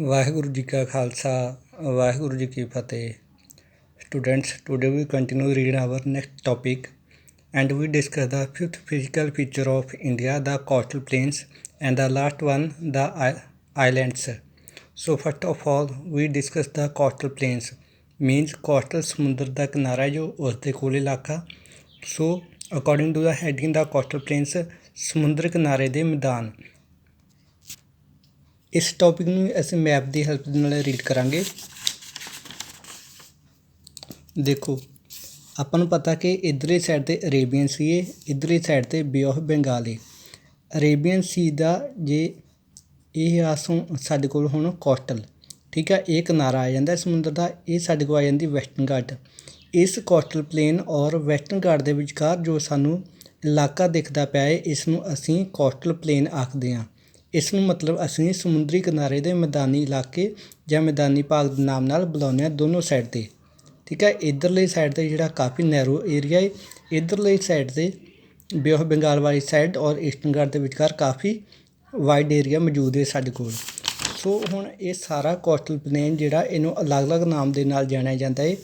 ਵਾਹਿਗੁਰੂ ਜੀ ਕਾ ਖਾਲਸਾ ਵਾਹਿਗੁਰੂ ਜੀ ਕੀ ਫਤਿਹ। Students, today we continue read our next topic and we discuss the fifth physical feature of India, the coastal plains, and the last one, the islands. So first of all, we discuss the coastal plains, means coastal ਸਮੁੰਦਰ ਦਾ ਕਿਨਾਰਾ ਜੋ ਉਸ ਦੇ ਕੋਲ ਇਲਾਕਾ। So according to the heading, the coastal plains, ਸਮੁੰਦਰ ਕਿਨਾਰੇ ਦੇ ਮੈਦਾਨ। ਇਸ ਟੌਪਿਕ ਨੂੰ ਅਸੀਂ ਮੈਪ ਦੀ ਹੈਲਪ ਦੇ ਨਾਲ ਰੀਡ ਕਰਾਂਗੇ। ਦੇਖੋ, ਆਪਾਂ ਨੂੰ ਪਤਾ ਕਿ ਇੱਧਰਲੀ ਸਾਈਡ 'ਤੇ ਅਰੇਬੀਅਨ ਸੀ ਹੈ, ਇੱਧਰਲੀ ਸਾਈਡ 'ਤੇ ਬੇ ਆਫ ਬੰਗਾਲ ਹੈ। ਅਰੇਬੀਅਨ ਸੀ ਦਾ ਜੇ ਇਹ ਆਸੋਂ ਸਾਡੇ ਕੋਲ ਹੁਣ ਕੋਸਟਲ, ਠੀਕ ਹੈ, ਇਹ ਕਿਨਾਰਾ ਆ ਜਾਂਦਾ ਸਮੁੰਦਰ ਦਾ, ਇਹ ਸਾਡੇ ਕੋਲ ਆ ਜਾਂਦੀ ਵੈਸਟਰਨ ਘਾਟ। ਇਸ ਕੋਸਟਲ ਪਲੇਨ ਔਰ ਵੈਸਟਰਨ ਘਾਟ ਦੇ ਵਿਚਕਾਰ ਜੋ ਸਾਨੂੰ ਇਲਾਕਾ ਦਿਖਦਾ ਪਿਆ ਹੈ, ਇਸ ਨੂੰ ਅਸੀਂ ਕੋਸਟਲ ਪਲੇਨ ਆਖਦੇ ਹਾਂ। ਇਸ ਨੂੰ ਮਤਲਬ ਅਸੀਂ ਸਮੁੰਦਰੀ ਕਿਨਾਰੇ ਦੇ ਮੈਦਾਨੀ ਇਲਾਕੇ ਜਾਂ ਮੈਦਾਨੀ ਭਾਗ ਦੇ ਨਾਮ ਨਾਲ ਬੁਲਾਉਂਦੇ ਹਾਂ ਦੋਨੋਂ ਸਾਈਡ 'ਤੇ, ਠੀਕ ਹੈ। ਇੱਧਰਲੀ ਸਾਈਡ 'ਤੇ ਜਿਹੜਾ ਕਾਫੀ ਨੈਰੋ ਏਰੀਆ ਹੈ, ਇੱਧਰਲੀ ਸਾਈਡ 'ਤੇ ਬੇ ਆਫ ਬੰਗਾਲ ਵਾਲੀ ਸਾਈਡ ਔਰ ਈਸਟਰਨ ਘਾਟ ਦੇ ਵਿਚਕਾਰ ਕਾਫੀ ਵਾਈਡ ਏਰੀਆ ਮੌਜੂਦ ਹੈ ਸਾਡੇ ਕੋਲ। ਸੋ ਹੁਣ ਇਹ ਸਾਰਾ ਕੋਸਟਲ ਪਲੇਨ ਜਿਹੜਾ ਇਹਨੂੰ ਅਲੱਗ-ਅਲੱਗ ਨਾਮ ਦੇ ਨਾਲ ਜਾਣਿਆ ਜਾਂਦਾ ਹੈ।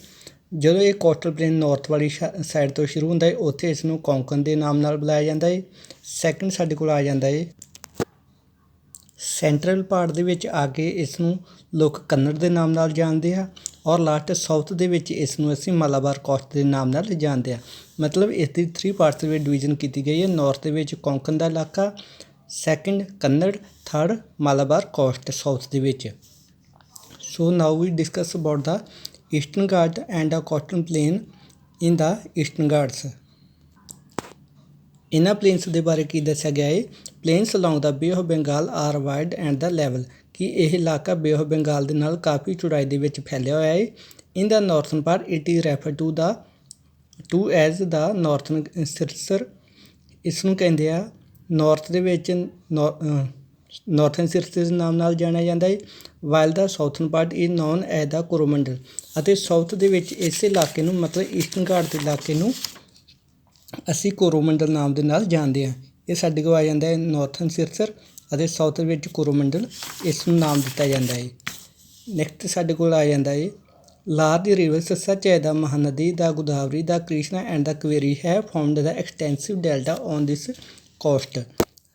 ਜਦੋਂ ਇਹ ਕੋਸਟਲ ਪਲੇਨ ਨਾਰਥ ਵਾਲੀ ਸਾਈਡ ਤੋਂ ਸ਼ੁਰੂ ਹੁੰਦਾ ਹੈ, ਉੱਥੇ ਇਸ ਨੂੰ ਕੋਂਕਣ ਦੇ ਨਾਮ ਨਾਲ ਬੁਲਾਇਆ ਜਾਂਦਾ ਹੈ। ਸੈਕਿੰਡ ਸਾਡੇ ਕੋਲ ਆ ਜਾਂਦਾ ਹੈ ਸੈਂਟਰਲ ਪਾਰਟ ਦੇ ਵਿੱਚ ਆ ਕੇ ਇਸ ਨੂੰ ਲੋਕ ਕੰਨੜ ਦੇ ਨਾਮ ਨਾਲ ਜਾਣਦੇ ਆ, ਔਰ ਲਾਸਟ ਸਾਊਥ ਦੇ ਵਿੱਚ ਇਸ ਨੂੰ ਅਸੀਂ ਮਾਲਾਬਾਰ ਕੋਸਟ ਦੇ ਨਾਮ ਨਾਲ ਜਾਣਦੇ ਹਾਂ। ਮਤਲਬ ਇਸ ਦੀ 3 ਪਾਰਟਸ ਦੇ ਵਿੱਚ ਡਿਵੀਜ਼ਨ ਕੀਤੀ ਗਈ ਹੈ। ਨਾਰਥ ਦੇ ਵਿੱਚ ਕੋਂਕਣ ਦਾ ਇਲਾਕਾ, second Kannada, third Malabar Coast south ਦੇ ਵਿੱਚ। So now we discuss about the Eastern Ghat and a coastal plain in the Eastern Ghats. ਇਹਨਾਂ ਪਲੇਨਸ ਦੇ ਬਾਰੇ ਕੀ ਦੱਸਿਆ ਗਿਆ ਹੈ? Plains along the Bay of Bengal are wide and the level, ਕਿ ਇਹ ਇਲਾਕਾ ਬੇ ਆਫ ਬੰਗਾਲ ਦੇ ਨਾਲ ਕਾਫੀ ਚੌੜਾਈ ਦੇ ਵਿੱਚ ਫੈਲਿਆ ਹੋਇਆ ਹੈ। In the northern part it is refer to as the Northern Circars, ਇਸ ਨੂੰ ਕਹਿੰਦੇ ਆ ਨਾਰਥ ਦੇ ਵਿੱਚ ਨਾਰਥਨ ਸਿਰਸਰ ਦੇ ਨਾਮ ਨਾਲ ਜਾਣਿਆ ਜਾਂਦਾ ਹੈ। While the southern part is non as ਦਾ ਕੋਰੋਮੰਡਲ, ਅਤੇ ਸਾਊਥ ਦੇ ਵਿੱਚ ਇਸ ਇਲਾਕੇ ਨੂੰ ਮਤਲਬ ਈਸਟਰਨ ਘਾਟ ਦੇ ਇਲਾਕੇ ਨੂੰ ਅਸੀਂ ਕੋਰੋਮੰਡਲ ਨਾਮ ਦੇ ਨਾਲ ਜਾਣਦੇ ਹਾਂ। ਇਹ ਸਾਡੇ ਕੋਲ ਆ ਜਾਂਦਾ ਹੈ ਨਾਰਥਨ ਸਿਰਸਰ, ਅਤੇ ਸਾਊਥ ਵਿੱਚ ਕੋਰੋਮੰਡਲ ਇਸ ਨੂੰ ਨਾਮ ਦਿੱਤਾ ਜਾਂਦਾ ਹੈ। ਨੈਕਸਟ ਸਾਡੇ ਕੋਲ ਆ ਜਾਂਦਾ ਹੈ large rivers such as the Mahanadi, the Godavari, the Krishna and the Kaveri have found the extensive delta on this coast.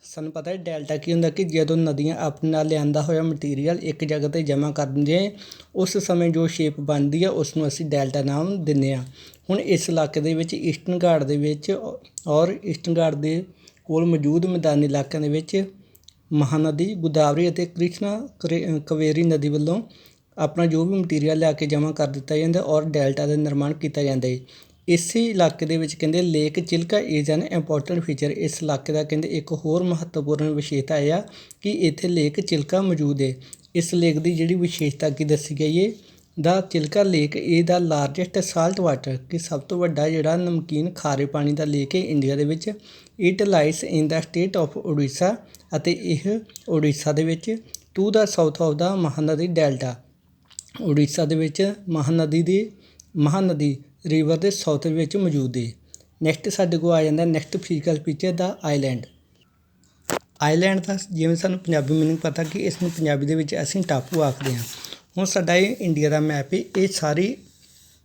ਸਾਨੂੰ ਪਤਾ ਹੈ ਡੈਲਟਾ ਕੀ ਹੁੰਦਾ, ਕਿ ਜਦੋਂ ਨਦੀਆਂ ਆਪਣੇ ਨਾਲ ਲਿਆਂਦਾ ਹੋਇਆ ਮਟੀਰੀਅਲ ਇੱਕ ਜਗ੍ਹਾ 'ਤੇ ਜਮ੍ਹਾਂ ਕਰ ਦਿੰਦੇ ਆ, ਉਸ ਸਮੇਂ ਜੋ ਸ਼ੇਪ ਬਣਦੀ ਆ ਉਸ ਨੂੰ ਅਸੀਂ ਡੈਲਟਾ ਨਾਮ ਦਿੰਦੇ ਹਾਂ। ਹੁਣ ਇਸ ਇਲਾਕੇ ਦੇ ਵਿੱਚ ਈਸਟਰਨ ਘਾਟ ਦੇ ਵਿੱਚ ਔਰ ਈਸਟਰਨ ਘਾਟ ਦੇ ਕੋਲ ਮੌਜੂਦ ਮੈਦਾਨੀ ਇਲਾਕਿਆਂ ਦੇ ਵਿੱਚ ਮਹਾਨਦੀ, ਗੋਦਾਵਰੀ ਅਤੇ ਕ੍ਰਿਸ਼ਨਾ ਕਾਵੇਰੀ ਨਦੀ ਵੱਲੋਂ ਆਪਣਾ ਜੋ ਵੀ ਮਟੀਰੀਅਲ ਲਿਆ ਕੇ ਜਮ੍ਹਾਂ ਕਰ ਦਿੱਤਾ ਜਾਂਦਾ ਔਰ ਡੈਲਟਾ ਦਾ ਨਿਰਮਾਣ ਕੀਤਾ ਜਾਂਦਾ ਹੈ। ਇਸੇ ਇਲਾਕੇ ਦੇ ਵਿੱਚ ਕਹਿੰਦੇ Lake Chilika is an important feature. ਇਸ ਇਲਾਕੇ ਦਾ ਕਹਿੰਦੇ ਇੱਕ ਹੋਰ ਮਹੱਤਵਪੂਰਨ ਵਿਸ਼ੇਸ਼ਤਾ ਇਹ ਆ ਕਿ ਇੱਥੇ ਲੇਕ ਚਿਲਕਾ ਮੌਜੂਦ ਹੈ। ਇਸ ਲੇਕ ਦੀ ਜਿਹੜੀ ਵਿਸ਼ੇਸ਼ਤਾ ਕੀ ਦੱਸੀ ਗਈ ਹੈ, ਦਾ ਚਿਲਕਾ ਲੇਕ ਇਹ ਦਾ ਲਾਰਜੈਸਟ ਸਾਲਟ ਵਾਟਰ, ਕਿ ਸਭ ਤੋਂ ਵੱਡਾ ਜਿਹੜਾ ਨਮਕੀਨ ਖਾਰੇ ਪਾਣੀ ਦਾ ਲੇਕ ਹੈ ਇੰਡੀਆ ਦੇ ਵਿੱਚ। It lies in the state of Orissa, ਅਤੇ ਇਹ ਉੜੀਸਾ ਦੇ ਵਿੱਚ to the south of the Mahanadi delta, Orissa ਦੇ ਵਿੱਚ ਮਹਾਨਦੀ ਰਿਵਰ ਦੇ ਸਾਊਥ ਵਿੱਚ ਮੌਜੂਦ ਹੈ। ਨੈਕਸਟ ਸਾਡੇ ਕੋਲ ਆ ਜਾਂਦਾ ਨੈਕਸਟ ਫਿਜ਼ੀਕਲ ਫੀਚਰ ਦਾ ਆਈਲੈਂਡ। ਆਈਲੈਂਡ ਦਾ ਜਿਵੇਂ ਸਾਨੂੰ ਪੰਜਾਬੀ ਮੀਨਿੰਗ ਪਤਾ ਕਿ ਇਸ ਨੂੰ ਪੰਜਾਬੀ ਦੇ ਵਿੱਚ ਅਸੀਂ ਟਾਪੂ ਆਖਦੇ ਹਾਂ। ਹੁਣ ਸਾਡਾ ਇਹ ਇੰਡੀਆ ਦਾ ਮੈਪ ਹੈ, ਇਹ ਸਾਰੀ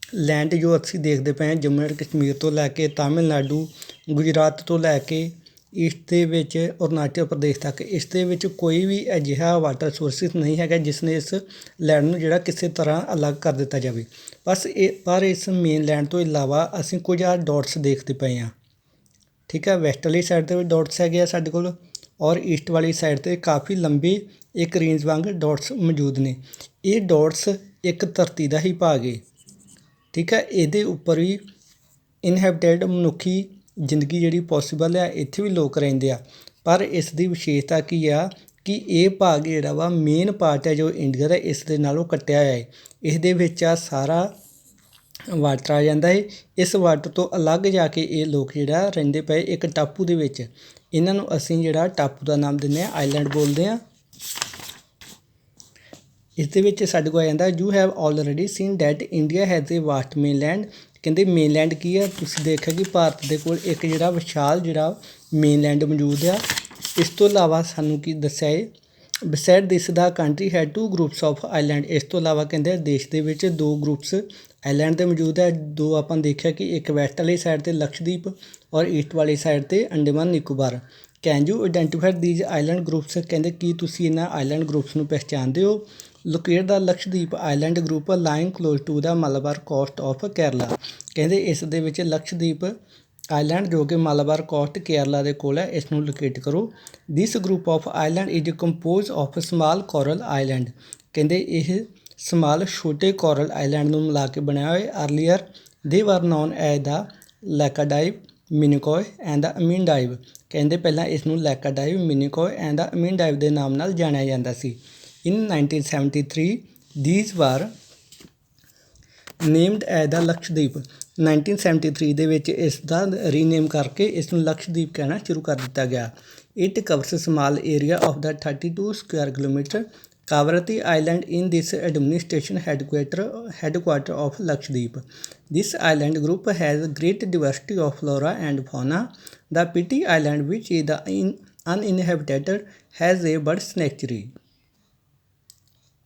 ਲੈਂਡ ਜੋ ਅਸੀਂ ਦੇਖਦੇ ਪਏ ਹਾਂ ਜੰਮੂ ਐਂਡ ਕਸ਼ਮੀਰ ਤੋਂ ਲੈ ਕੇ ਤਾਮਿਲਨਾਡੂ, ਗੁਜਰਾਤ ਤੋਂ ਲੈ ਕੇ ਈਸਟ ਦੇ ਵਿੱਚ ਅਰੁਣਾਚਲ ਪ੍ਰਦੇਸ਼ ਤੱਕ, ਇਸ ਦੇ ਵਿੱਚ ਕੋਈ ਵੀ ਅਜਿਹਾ ਵਾਟਰ ਸੋਰਸਿਸ ਨਹੀਂ ਹੈਗਾ ਜਿਸ ਨੇ ਇਸ ਲੈਂਡ ਨੂੰ ਜਿਹੜਾ ਕਿਸੇ ਤਰ੍ਹਾਂ ਅਲੱਗ ਕਰ ਦਿੱਤਾ ਜਾਵੇ। ਪਰ ਇਸ ਮੇਨ ਲੈਂਡ ਤੋਂ ਇਲਾਵਾ ਅਸੀਂ ਕੁਝ ਡਾਟਸ ਦੇਖਦੇ ਪਏ ਹਾਂ, ਠੀਕ ਹੈ। ਵੈਸਟ ਵਾਲੀ ਸਾਈਡ 'ਤੇ ਵੀ ਡਾਟਸ ਹੈਗੇ ਆ ਸਾਡੇ ਕੋਲ, ਔਰ ਈਸਟ ਵਾਲੀ ਸਾਈਡ 'ਤੇ ਕਾਫੀ ਲੰਬੇ ਇੱਕ ਰੇਂਜ ਵਾਂਗ ਡਾਟਸ ਮੌਜੂਦ ਨੇ। ਇਹ ਡਾਟਸ ਇੱਕ ਧਰਤੀ ਦਾ ਹੀ ਭਾਗ ਹੈ, ਠੀਕ ਹੈ। ਇਹਦੇ ਉੱਪਰ ਵੀ ਇਨਹੈਬਿਟਡ ਮਨੁੱਖੀ ਜ਼ਿੰਦਗੀ ਜਿਹੜੀ ਪੋਸੀਬਲ ਆ, ਇੱਥੇ ਵੀ ਲੋਕ ਰਹਿੰਦੇ ਆ। ਪਰ ਇਸ ਦੀ ਵਿਸ਼ੇਸ਼ਤਾ ਕੀ ਆ ਕਿ ਇਹ ਭਾਗ ਜਿਹੜਾ ਵਾ ਮੇਨ ਪਾਰਟ ਹੈ ਜੋ ਇੰਡੀਆ ਦਾ, ਇਸ ਦੇ ਨਾਲੋਂ ਕੱਟਿਆ ਹੋਇਆ ਹੈ। ਇਸ ਦੇ ਵਿੱਚ ਆ ਸਾਰਾ ਵਾਟਰ ਆ ਜਾਂਦਾ ਹੈ। ਇਸ ਵਾਟਰ ਤੋਂ ਅਲੱਗ ਜਾ ਕੇ ਇਹ ਲੋਕ ਜਿਹੜਾ ਰਹਿੰਦੇ ਪਏ ਇੱਕ ਟਾਪੂ ਦੇ ਵਿੱਚ। ਇਹਨਾਂ ਨੂੰ ਅਸੀਂ ਜਿਹੜਾ ਟਾਪੂ ਦਾ ਨਾਮ ਦਿੰਦੇ ਹਾਂ ਆਈਲੈਂਡ ਬੋਲਦੇ ਹਾਂ। ਇਸ ਦੇ ਵਿੱਚ ਸਾਡੇ ਕੋਲ ਆ ਜਾਂਦਾ you have already seen that India has a vast mainland. ਕਹਿੰਦੇ ਮੇਨਲੈਂਡ ਕੀ ਆ, ਤੁਸੀਂ ਦੇਖਿਆ ਕਿ ਭਾਰਤ ਦੇ ਕੋਲ ਇੱਕ ਜਿਹੜਾ ਵਿਸ਼ਾਲ ਜਿਹੜਾ ਮੇਨਲੈਂਡ ਮੌਜੂਦ ਆ। ਇਸ ਤੋਂ ਇਲਾਵਾ ਸਾਨੂੰ ਕੀ ਦੱਸਿਆ ਹੈ ਬਿਸਾਈਡ ਦਿਸ ਦਾ ਕੰਟਰੀ ਹੈ 2 ਗਰੁੱਪਸ ਆਫ ਆਈਲੈਂਡ। ਇਸ ਤੋਂ ਇਲਾਵਾ ਕਹਿੰਦੇ ਦੇਸ਼ ਦੇ ਵਿੱਚ 2 ਗਰੁੱਪਸ ਆਈਲੈਂਡ ਦੇ ਮੌਜੂਦ ਹੈ। 2 ਆਪਾਂ ਦੇਖਿਆ ਕਿ ਇੱਕ ਵੈਸਟ ਵਾਲੀ ਸਾਈਡ 'ਤੇ ਲਕਸ਼ਦੀਪ ਔਰ ਈਸਟ ਵਾਲੀ ਸਾਈਡ 'ਤੇ Andaman Nicobar. Can you identify these island groups, ਕਹਿੰਦੇ ਕੀ ਤੁਸੀਂ ਇਹਨਾਂ ਆਈਲੈਂਡ ਗਰੁੱਪਸ ਨੂੰ ਪਹਿਚਾਣਦੇ ਹੋ। Locate the Lakshadweep island group lying close to the Malabar coast of Kerala, ਕਹਿੰਦੇ ਇਸ ਦੇ ਵਿੱਚ ਲਕਸ਼ਦੀਪ ਆਈਲੈਂਡ ਜੋ ਕਿ ਮਾਲਾਬਾਰ ਕੋਸਟ ਕੇਰਲਾ ਦੇ ਕੋਲ ਹੈ, ਇਸ ਨੂੰ ਲੋਕੇਟ ਕਰੋ। This group of island is compose of small coral island, ਕਹਿੰਦੇ ਇਹ ਸਮਾਲ ਛੋਟੇ ਕੋਰਲ ਆਈਲੈਂਡ ਨੂੰ ਮਿਲਾ ਕੇ ਬਣਿਆ ਹੋਇਆ। Earlier they were known as the Laccadive, Minicoy and the Amindivi, ਕਹਿੰਦੇ ਪਹਿਲਾਂ ਇਸ ਨੂੰ ਲੈਕਾਡਾਈਵ, ਮਿਨੀਕੋਏ ਐਂਡ ਦਾ ਅਮੀਨਡਾਈਵ ਦੇ ਨਾਮ ਨਾਲ ਜਾਣਿਆ ਜਾਂਦਾ ਸੀ। ਇਨ 1973 these were named as the Lakshadweep. 1973 ਦੇ ਵਿੱਚ ਇਸ ਦਾ ਰੀਨੇਮ ਕਰਕੇ ਇਸ ਨੂੰ ਲਕਸ਼ਦੀਪ ਕਹਿਣਾ ਸ਼ੁਰੂ ਕਰ ਦਿੱਤਾ ਗਿਆ। It covers small area of the 32 square kilometre. Kavaratti island in this administration headquarter of Lakshadweep. This island group has great diversity of flora and fauna. The Pitti island which is the uninhabited has a bird sanctuary.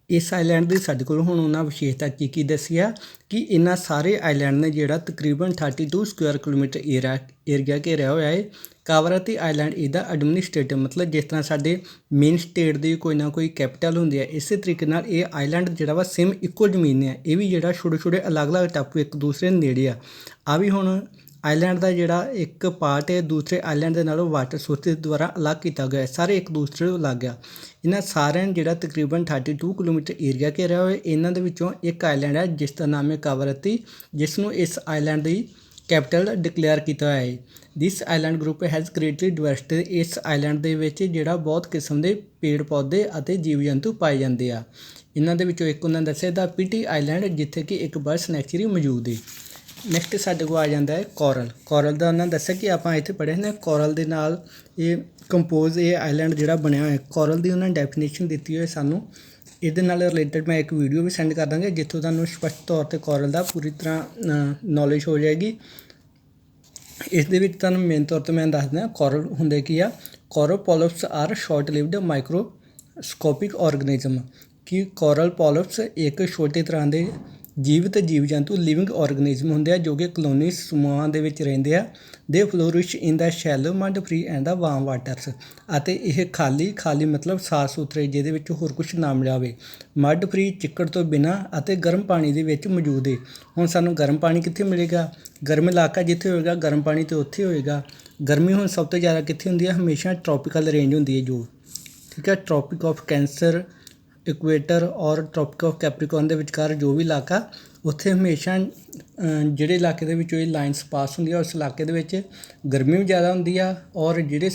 ਇਸ island ਦੀ ਸਾਡੇ ਕੋਲ ਹੁਣ ਉਹਨਾਂ ਵਿਸ਼ੇਸ਼ਤਾ ਕੀ ਦੱਸੀ ਆ ਕਿ ਇਹਨਾਂ ਸਾਰੇ ਆਈਲੈਂਡ ਨੇ ਜਿਹੜਾ ਤਕਰੀਬਨ 32 ਸਕੁਆਇਰ ਕਿਲੋਮੀਟਰ ਏਰੀਆ ਘੇਰਿਆ ਹੋਇਆ ਹੈ। ਕਾਵਰਤੀ ਆਈਲੈਂਡ ਇਹਦਾ ਐਡਮਿਨਿਸਟ੍ਰੇਟਿਵ, ਮਤਲਬ ਜਿਸ ਤਰ੍ਹਾਂ ਸਾਡੇ ਮੇਨ ਸਟੇਟ ਦੀ ਕੋਈ ਨਾ ਕੋਈ ਕੈਪੀਟਲ ਹੁੰਦੀ ਹੈ, ਇਸੇ ਤਰੀਕੇ ਨਾਲ ਇਹ ਆਈਲੈਂਡ ਜਿਹੜਾ ਵਾ ਸੇਮ ਇੱਕੋ ਜ਼ਮੀਨ ਹੈ। ਇਹ ਵੀ ਜਿਹੜਾ ਛੋਟੇ ਛੋਟੇ ਅਲੱਗ-ਅਲੱਗ ਟਾਪੂ ਇੱਕ ਦੂਸਰੇ ਨੇੜੇ ਆ ਵੀ ਹੁਣ ਆਈਲੈਂਡ ਦਾ ਜਿਹੜਾ ਇੱਕ ਪਾਰਟ ਹੈ ਦੂਸਰੇ ਆਈਲੈਂਡ ਦੇ ਨਾਲੋਂ ਵਾਟਰ ਸੋਰਸਿਸ ਦੁਆਰਾ ਅਲੱਗ ਕੀਤਾ ਗਿਆ, ਸਾਰੇ ਇੱਕ ਦੂਸਰੇ ਤੋਂ ਅਲੱਗ ਆ। ਇਹਨਾਂ ਸਾਰਿਆਂ ਨੇ ਜਿਹੜਾ ਤਕਰੀਬਨ 32 ਕਿਲੋਮੀਟਰ ਏਰੀਆ ਘੇਰਿਆ ਹੋਇਆ। ਇਹਨਾਂ ਦੇ ਵਿੱਚੋਂ ਇੱਕ ਆਈਲੈਂਡ ਹੈ ਜਿਸ ਦਾ ਨਾਮ ਹੈ ਕਾਵਰਤੀ, ਜਿਸ ਨੂੰ ਇਸ ਆਈਲੈਂਡ ਦੀ ਕੈਪੀਟਲ ਡਿਕਲੇਅਰ ਕੀਤਾ ਹੋਇਆ ਹੈ। ਦਿਸ ਆਈਲੈਂਡ ਗਰੁੱਪ ਹੈਜ਼ ਗ੍ਰੇਟਲੀ ਡਿਵਰਸਿਟੀ। ਇਸ ਆਈਲੈਂਡ ਦੇ ਵਿੱਚ ਜਿਹੜਾ ਬਹੁਤ ਕਿਸਮ ਦੇ ਪੇੜ ਪੌਦੇ ਅਤੇ ਜੀਵ ਜੰਤੂ ਪਾਏ ਜਾਂਦੇ ਆ। ਇਹਨਾਂ ਦੇ ਵਿੱਚੋਂ ਇੱਕ ਉਹਨਾਂ ਦੱਸਿਆ ਦਾ ਪਿਟੀ ਆਈਲੈਂਡ, ਜਿੱਥੇ ਕਿ ਇੱਕ ਬਰਡ ਸਨੈਚਰੀ ਮੌਜੂਦ ਹੈ। ਨੈਕਸਟ ਸਾਡੇ ਕੋਲ ਆ ਜਾਂਦਾ ਹੈ ਕੋਰਲ। ਕੋਰਲ ਦਾ ਉਹਨਾਂ ਦੱਸਿਆ ਕਿ ਆਪਾਂ ਇੱਥੇ ਪੜ੍ਹੇ ਨੇ ਕੋਰਲ ਦੇ ਨਾਲ ਇਹ ਕੰਪੋਜ਼ ਇਹ ਆਈਲੈਂਡ ਜਿਹੜਾ ਬਣਿਆ ਹੋਇਆ। ਕੋਰਲ ਦੀ ਉਹਨਾਂ ਨੇ ਡੈਫੀਨੇਸ਼ਨ ਦਿੱਤੀ ਹੋਈ ਸਾਨੂੰ। ਇਹਦੇ ਨਾਲ ਰਿਲੇਟਡ ਮੈਂ ਇੱਕ ਵੀਡੀਓ ਵੀ ਸੈਂਡ ਕਰ ਦਾਂਗੇ ਜਿੱਥੋਂ ਤੁਹਾਨੂੰ ਸਪਸ਼ਟ ਤੌਰ 'ਤੇ ਕੋਰਲ ਦਾ ਪੂਰੀ ਤਰ੍ਹਾਂ ਨੌਲੇਜ ਹੋ ਜਾਏਗੀ। ਇਸ ਦੇ ਵਿੱਚ ਤੁਹਾਨੂੰ ਮੇਨ ਤੌਰ 'ਤੇ ਮੈਂ ਦੱਸਦਾ ਕੋਰਲ ਹੁੰਦੇ ਕੀ ਆ। Coral polyps are short lived microscopic organism, ਕਿ ਕੋਰਲ ਪੋਲਿਪਸ ਇੱਕ ਛੋਟੇ ਤਰ੍ਹਾਂ ਦੇ ਜੀਵਤ ਜੀਵ ਜੰਤੂ ਲਿਵਿੰਗ ਆਰਗੇਨਿਜ਼ਮ ਹੁੰਦੇ ਆ ਜੋ ਕਿ ਕਲੋਨੀ ਸਮੂਹਾਂ ਦੇ ਵਿੱਚ ਰਹਿੰਦੇ ਆ। They flourish in the shallow mud free and the warm waters, ਅਤੇ ਇਹ ਖਾਲੀ ਮਤਲਬ ਸਾਫ਼ ਸੁਥਰੇ ਜਿਹਦੇ ਵਿੱਚ ਹੋਰ ਕੁਛ ਨਾ ਮਿਲਿਆ ਹੋਵੇ, ਮਡ ਫਰੀ ਚਿੱਕੜ ਤੋਂ ਬਿਨਾਂ ਅਤੇ ਗਰਮ ਪਾਣੀ ਦੇ ਵਿੱਚ ਮੌਜੂਦ ਹੈ। ਹੁਣ ਸਾਨੂੰ ਗਰਮ ਪਾਣੀ ਕਿੱਥੇ ਮਿਲੇਗਾ? ਗਰਮ ਇਲਾਕਾ ਜਿੱਥੇ ਹੋਏਗਾ ਗਰਮ ਪਾਣੀ ਤਾਂ ਉੱਥੇ ਹੋਏਗਾ। ਗਰਮੀ ਹੁਣ ਸਭ ਤੋਂ ਜ਼ਿਆਦਾ ਕਿੱਥੇ ਹੁੰਦੀ ਹੈ? ਹਮੇਸ਼ਾ ਟ੍ਰੋਪੀਕਲ ਰੇਂਜ ਹੁੰਦੀ ਹੈ ਜੋ, ਠੀਕ ਹੈ, ਟ੍ਰੋਪਿਕ ਆਫ ਕੈਂਸਰ, ਇਕੁਏਟਰ ਔਰ ਟ੍ਰੋਪਿਕ ਆਫ ਕੈਪਰੀਕੋਰਨ ਦੇ ਵਿਚਕਾਰ ਜੋ ਵੀ ਇਲਾਕਾ, ਉੱਥੇ ਹਮੇਸ਼ਾ ਜਿਹੜੇ ਇਲਾਕੇ ਦੇ ਵਿੱਚੋਂ ਇਹ ਲਾਈਨਸ ਪਾਸ ਹੁੰਦੀ ਆ ਉਸ ਇਲਾਕੇ ਦੇ ਵਿੱਚ ਗਰਮੀ ਵੀ ਜ਼ਿਆਦਾ ਹੁੰਦੀ ਆ। ਔਰ ਜਿਹੜੇ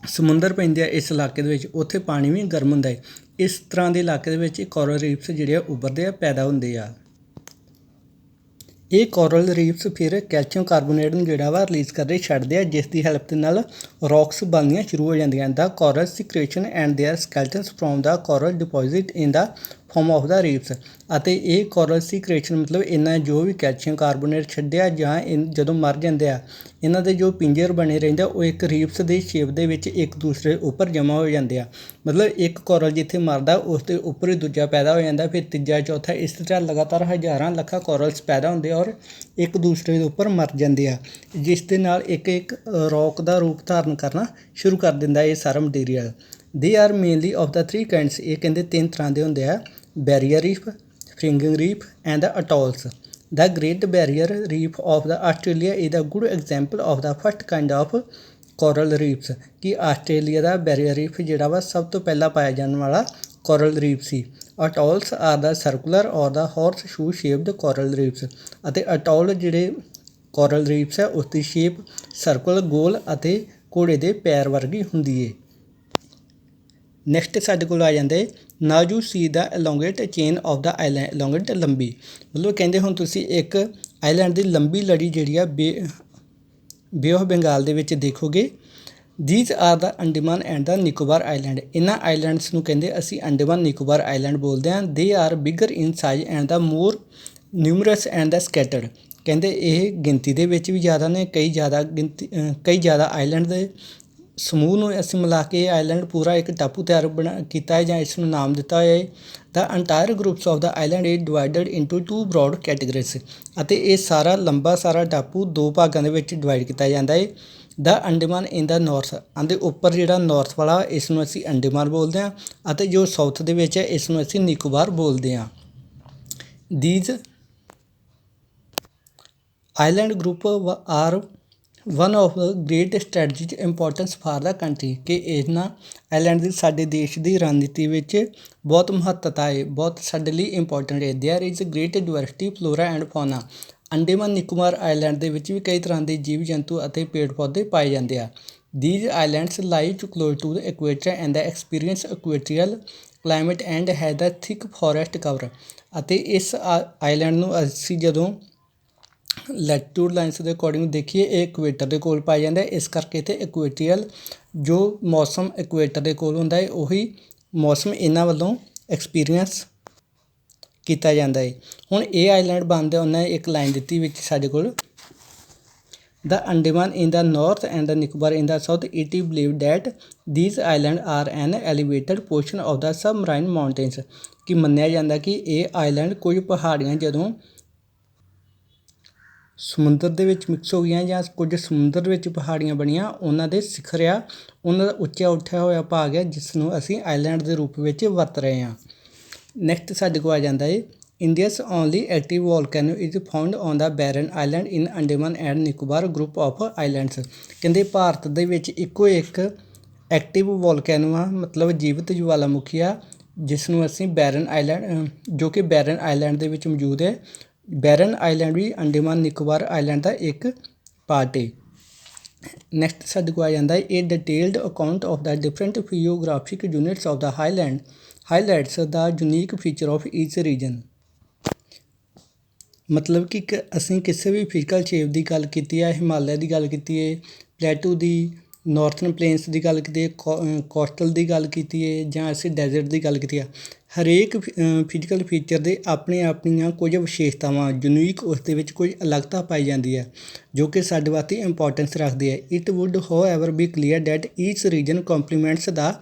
ਸਮੁੰਦਰ ਪੈਂਦੇ ਆ ਇਸ ਇਲਾਕੇ ਦੇ ਵਿੱਚ ਉੱਥੇ ਪਾਣੀ ਵੀ ਗਰਮ ਹੁੰਦਾ ਹੈ। ਇਸ ਤਰ੍ਹਾਂ ਦੇ ਇਲਾਕੇ ਦੇ ਵਿੱਚ ਕੋਰਲ ਰੀਫਸ ਜਿਹੜੇ ਆ ਉੱਭਰਦੇ ਆ, ਪੈਦਾ ਹੁੰਦੇ ਆ। ਇਹ ਕੋਰਲ ਰੀਫਸ ਫਿਰ ਕੈਲਸ਼ੀਅਮ ਕਾਰਬੋਨੇਟ ਨੂੰ ਜਿਹੜਾ ਵਾ ਰਿਲੀਜ਼ ਕਰਦੇ ਛੱਡਦੇ ਆ, ਜਿਸ ਦੀ ਹੈਲਪ ਦੇ ਨਾਲ ਰੌਕਸ ਬਣਨੀਆਂ ਸ਼ੁਰੂ ਹੋ ਜਾਂਦੀਆਂ। The coral secretion and their skeletons from the coral deposit in the form of the reefs, ਅਤੇ ਇਹ ਕੋਰਲ ਸਿਕ੍ਰੇਸ਼ਨ ਮਤਲਬ ਇਹਨਾਂ ਜੋ ਵੀ ਕੈਲਸ਼ੀਅਮ ਕਾਰਬੋਨੇਟ ਛੱਡਿਆ ਜਾਂ ਜਦੋਂ ਮਰ ਜਾਂਦੇ ਆ ਇਹਨਾਂ ਦੇ ਜੋ ਪਿੰਜਰ ਬਣੇ ਰਹਿੰਦੇ ਆ ਉਹ ਇੱਕ ਰੀਫਸ ਦੇ ਸ਼ੇਪ ਦੇ ਵਿੱਚ ਇੱਕ ਦੂਸਰੇ ਉੱਪਰ ਜਮ੍ਹਾਂ ਹੋ ਜਾਂਦੇ ਆ। ਮਤਲਬ ਇੱਕ ਕੋਰਲ ਜਿੱਥੇ ਮਰਦਾ ਉਸ ਦੇ ਉੱਪਰ ਹੀ ਦੂਜਾ ਪੈਦਾ ਹੋ ਜਾਂਦਾ, ਫਿਰ ਤੀਜਾ ਚੌਥਾ, ਇਸ ਤਰ੍ਹਾਂ ਲਗਾਤਾਰ ਹਜ਼ਾਰਾਂ ਲੱਖਾਂ ਕੋਰਲਸ ਪੈਦਾ ਹੁੰਦੇ ਆ ਔਰ ਇੱਕ ਦੂਸਰੇ ਦੇ ਉੱਪਰ ਮਰ ਜਾਂਦੇ ਆ, ਜਿਸ ਦੇ ਨਾਲ ਇੱਕ ਰੌਕ ਦਾ ਰੂਪ ਧਾਰਨ ਕਰਨਾ ਸ਼ੁਰੂ ਕਰ ਦਿੰਦਾ ਇਹ ਸਾਰਾ material. They are mainly of the 3 kinds, ਇਹ ਕਹਿੰਦੇ 3 ਤਰ੍ਹਾਂ ਦੇ ਹੁੰਦੇ ਆ। Barrier reef, fringing reef and the atolls. The Great Barrier Reef of the Australia is a good example of the first kind of coral reefs, ਕਿ Australia ਦਾ barrier ਰੀਫ ਜਿਹੜਾ ਵਾ ਸਭ ਤੋਂ ਪਹਿਲਾਂ ਪਾਇਆ ਜਾਣ ਵਾਲਾ ਕੋਰਲ ਰੀਫ ਸੀ। ਅਟੋਲਸ ਆਰ ਦਾ ਸਰਕੂਲਰ ਔਰ ਦਾ ਹਾਰਸ ਸ਼ੂ ਸ਼ੇਪਡ ਕੋਰਲ ਰੀਫਸ, ਅਤੇ ਅਟੋਲ ਜਿਹੜੇ ਕੋਰਲ ਰੀਫਸ ਹੈ ਉਸ ਦੀ ਸ਼ੇਪ ਸਰਕਲ, ਗੋਲ ਅਤੇ ਘੋੜੇ ਦੇ ਪੈਰ ਵਰਗੀ ਹੁੰਦੀ ਹੈ। ਨੈਕਸਟ ਸਾਡੇ ਕੋਲ ਆ ਜਾਂਦੇ now you see the elongate chain of the island. Elongate ਲੰਬੀ, ਮਤਲਬ ਕਹਿੰਦੇ ਹੁਣ ਤੁਸੀਂ ਇੱਕ ਆਈਲੈਂਡ ਦੀ ਲੰਬੀ ਲੜੀ ਜਿਹੜੀ ਆ ਬੇ ਆਫ ਬੰਗਾਲ ਦੇ ਵਿੱਚ ਦੇਖੋਗੇ। These are the Andaman and the Nicobar island. ਇਹਨਾਂ ਆਈਲੈਂਡਸ ਨੂੰ ਕਹਿੰਦੇ ਅਸੀਂ ਅੰਡੇਮਾਨ ਨਿਕੋਬਾਰ ਆਈਲੈਂਡ ਬੋਲਦੇ ਹਾਂ। They are bigger in size and the more numerous and the scattered, ਕਹਿੰਦੇ ਇਹ ਗਿਣਤੀ ਦੇ ਵਿੱਚ ਵੀ ਜ਼ਿਆਦਾ ਨੇ, ਕਈ ਜ਼ਿਆਦਾ ਆਈਲੈਂਡ ਦੇ ਸਮੂਹ ਨੂੰ ਅਸੀਂ ਮਿਲਾ ਕੇ ਆਈਲੈਂਡ ਪੂਰਾ ਇੱਕ ਟਾਪੂ ਤਿਆਰ ਕੀਤਾ ਹੈ ਜਾਂ ਇਸ ਨੂੰ ਨਾਮ ਦਿੱਤਾ ਹੋਇਆ ਹੈ। The entire groups of the island is divided into 2 broad categories. ਅਤੇ ਇਹ ਸਾਰਾ ਲੰਬਾ ਸਾਰਾ ਟਾਪੂ 2 ਭਾਗਾਂ ਦੇ ਵਿੱਚ ਡਿਵਾਈਡ ਕੀਤਾ ਜਾਂਦਾ ਹੈ। ਦ ਅੰਡੇਮਾਨ ਇਨ ਦਾ ਨਾਰਥ, ਅਤੇ ਉੱਪਰ ਜਿਹੜਾ ਨਾਰਥ ਵਾਲਾ ਇਸ ਨੂੰ ਅਸੀਂ ਅੰਡੇਮਾਨ ਬੋਲਦੇ ਹਾਂ, ਅਤੇ ਜੋ ਸਾਊਥ ਦੇ ਵਿੱਚ ਹੈ ਇਸ ਨੂੰ ਅਸੀਂ ਨਿਕੋਬਾਰ ਬੋਲਦੇ ਹਾਂ। These island group are one of great strategic importance for the country, ਕਿ ਇਹਨਾਂ ਆਈਲੈਂਡ ਦੀ ਸਾਡੇ ਦੇਸ਼ ਦੀ ਰਣਨੀਤੀ ਵਿੱਚ ਬਹੁਤ ਮਹੱਤਤਾ ਹੈ, ਬਹੁਤ ਸਾਡੇ ਲਈ ਇੰਪੋਰਟੈਂਟ ਹੈ। There is great diversity flora and fauna. Andaman Nicobar island ਦੇ ਵਿੱਚ ਵੀ ਕਈ ਤਰ੍ਹਾਂ ਦੇ ਜੀਵ ਜੰਤੂ ਅਤੇ ਪੇੜ ਪੌਦੇ ਪਾਏ ਜਾਂਦੇ ਆ। These islands lie too close to the equator and they experience equatorial climate and has a thick forest cover। ਅਤੇ ਇਸ ਆਈਲੈਂਡ ਨੂੰ ਅਸੀਂ ਜਦੋਂ ਲੈਟੀਟਿਊਡ ਲਾਈਨਸ ਦੇ ਅਕੋਰਡਿੰਗ ਦੇਖੀਏ, ਇਹ ਇਕੁਏਟਰ ਦੇ ਕੋਲ ਪਾਇਆ ਜਾਂਦਾ ਹੈ। ਇਸ ਕਰਕੇ ਇੱਥੇ ਇਕੁਏਟਰੀਅਲ ਜੋ ਮੌਸਮ ਇਕੁਏਟਰ ਦੇ ਕੋਲ ਹੁੰਦਾ ਹੈ ਉਹੀ ਮੌਸਮ ਇਹਨਾਂ ਵੱਲੋਂ ਐਕਸਪੀਰੀਅੰਸ ਕੀਤਾ ਜਾਂਦਾ ਹੈ। ਹੁਣ ਇਹ ਆਈਲੈਂਡ ਬਣਦੇ ਉਹਨਾਂ ਨੇ ਇੱਕ ਲਾਈਨ ਦਿੱਤੀ ਵਿੱਚ ਸਾਡੇ ਕੋਲ, The Andaman in the north and the Nicobar in the south, it is believed that these islands are an elevated portion of the submarine mountains। ਕਿ ਮੰਨਿਆ ਜਾਂਦਾ ਕਿ ਇਹ ਆਈਲੈਂਡ ਕੁਝ ਪਹਾੜੀਆਂ ਜਦੋਂ ਸਮੁੰਦਰ ਦੇ ਵਿੱਚ ਮਿਕਸ ਹੋ ਗਈਆਂ ਜਾਂ ਕੁਝ ਸਮੁੰਦਰ ਵਿੱਚ ਪਹਾੜੀਆਂ ਬਣੀਆਂ, ਉਹਨਾਂ ਦੇ ਸਿਖਰ ਆ, ਉਹਨਾਂ ਦਾ ਉੱਚਾ ਉੱਠਿਆ ਹੋਇਆ ਭਾਗ ਹੈ ਜਿਸ ਨੂੰ ਅਸੀਂ ਆਈਲੈਂਡ ਦੇ ਰੂਪ ਵਿੱਚ ਵਰਤ ਰਹੇ ਹਾਂ। ਨੈਕਸਟ ਸਾਡੇ ਕੋਲ ਆ ਜਾਂਦਾ ਹੈ India's only active volcano is found on the Barren Island in Andaman and Nicobar group of islands। ਕਹਿੰਦੇ ਭਾਰਤ ਦੇ ਵਿੱਚ ਇੱਕੋ ਇੱਕ ਐਕਟਿਵ ਵੋਲਕੈਨੋ ਆ, ਮਤਲਬ ਜੀਵਤ ਜਵਾਲਾਮੁਖੀ ਆ, ਜਿਸ ਨੂੰ ਅਸੀਂ ਬੈਰਨ ਆਈਲੈਂਡ, ਜੋ ਕਿ ਬੈਰਨ ਆਈਲੈਂਡ ਦੇ ਵਿੱਚ ਮੌਜੂਦ ਹੈ। ਬੈਰਨ ਆਈਲੈਂਡ ਵੀ ਅੰਡੇਮਾਨ ਨਿਕੋਬਾਰ ਆਈਲੈਂਡ ਦਾ ਇੱਕ ਪਾਰਟ ਹੈ। ਨੈਕਸਟ ਸਾਡੇ ਕੋਲ ਆ ਜਾਂਦਾ ਹੈ ਇਹ detailed account of the different physiographic units of the highland highlights the unique feature of each region. ਮਤਲਬ ਕਿ ਅਸੀਂ ਕਿਸੇ ਵੀ ਫਿਜ਼ੀਕਲ ਸ਼ੇਪ ਦੀ ਗੱਲ ਕੀਤੀ ਹੈ, ਹਿਮਾਲਿਆ ਦੀ ਗੱਲ ਕੀਤੀ ਹੈ, ਪਲੇਟੂ ਦੀ, ਨਾਰਥਰਨ ਪਲੇਨਸ ਦੀ ਗੱਲ ਕੀਤੀ ਹੈ, ਕੋਸਟਲ ਦੀ ਗੱਲ ਕੀਤੀ ਹੈ, ਜਾਂ ਅਸੀਂ ਡੈਜ਼ਰਟ ਦੀ ਗੱਲ ਕੀਤੀ ਹੈ। ਹਰੇਕ ਫਿਜ਼ੀਕਲ ਫੀਚਰ ਦੇ ਆਪਣੀਆਂ ਕੁਝ ਵਿਸ਼ੇਸ਼ਤਾਵਾਂ ਯੂਨੀਕ, ਉਸ ਦੇ ਵਿੱਚ ਕੁਝ ਅਲੱਗਤਾ ਪਾਈ ਜਾਂਦੀ ਹੈ ਜੋ ਕਿ ਸਾਡੇ ਵਾਸਤੇ ਇੰਪੋਰਟੈਂਸ ਰੱਖਦੀ ਹੈ। It would however be clear that each region complements the